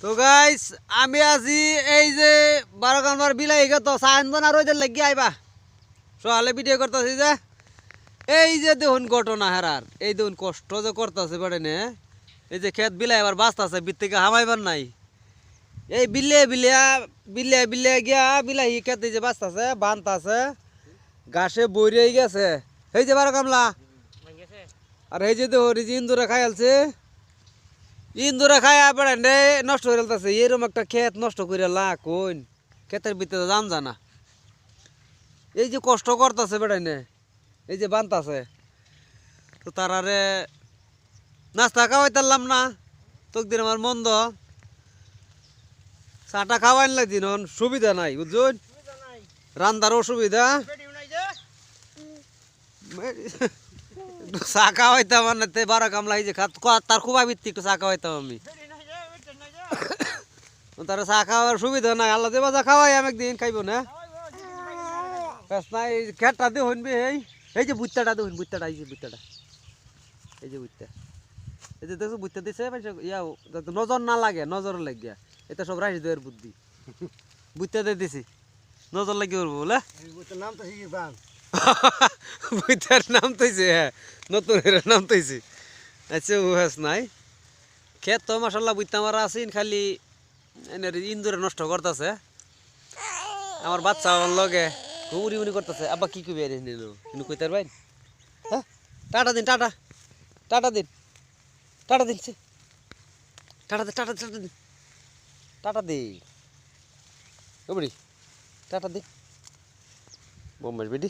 তো গাইস আমি আজি এই যে 12 নম্বর বিলাই গেত সায়নজন আর ওইদের লাগি আইবা সকালে ভিডিও করতেছি যে এই যে দেখুন ঘটনা হেরার এই দেখুন কষ্ট যে করতেছে বেড়ে নে এই যে ক্ষেত বিলাই আবার বাঁচতেছে বীর থেকে হামাইবার নাই এই বিলে বিলিয়া বিলে বিলে গিয়া বিলাই ক্ষেতে যে বাঁচতেছে বানতাছে ঘাসে বইরে গেছে এই যে 12 কামলা আর এই যে দেখুন এই যে ইন্দুরে খাইলছে ইন্দুরে খায়া বেড়ান্ডে নষ্ট করে ফেলতেছে এরকম একটা ক্ষেত নষ্ট করে লা কোন ক্ষেতের ভিতরে জান জানা এই যে কষ্ট করতেছে বেড়াইনে এই যে বানতাছে তো তারারে নাস্তা খাওয়াইতারলাম না তোকদিন আমার মন্দ চাটা খাওয়াইন লাগদিন সুবিধা নাই বুঝুন রান্দার অসুবিধা চা খাওয়াইতাম মানে 12 কামলা এই যে তার খুব আবৃত্তি একটু চা খাওয়াইতাম আমি তার চা খাওয়ার সুবিধা নাই আল্লাহ দেবা চা খাওয়াই আমি একদিন খাইব না নাই খেটটা দিয়ে হইনবি এই যে বুত্তাটা দেখুন বুত্তাটা এই যে বুত্তাটা এই যে বুত্তা এই যে দেখো বুত্তা দিছে ইয়া নজর না লাগে নজর লাগিয়া এটা সব রাশি দেওয়ার বুদ্ধি বুত্তা দিয়ে দিছি নজর লাগিয়ে উঠবো বলে নাম তো শিখি পান বুত্তার নাম তৈছে হ্যাঁ নতুন নাম তৈছে আচ্ছা উহাস নাই ক্ষেত তো মাসাল্লাহ বুত্তা মারা আছেন খালি ইন্দুরে নষ্ট করতেছে আমার বাচ্চা আমার লগে উড়ি উড়ি করতেছে আব্বা কি কবি নিল কিন্তু কইতার ভাই হ্যাঁ টাটা দিন টাটা টাটা দিন টাটা দিন টাটা দে টাটা টাটা দিন টাটা দে কবরি টাটা দিন বোম্বের বেটি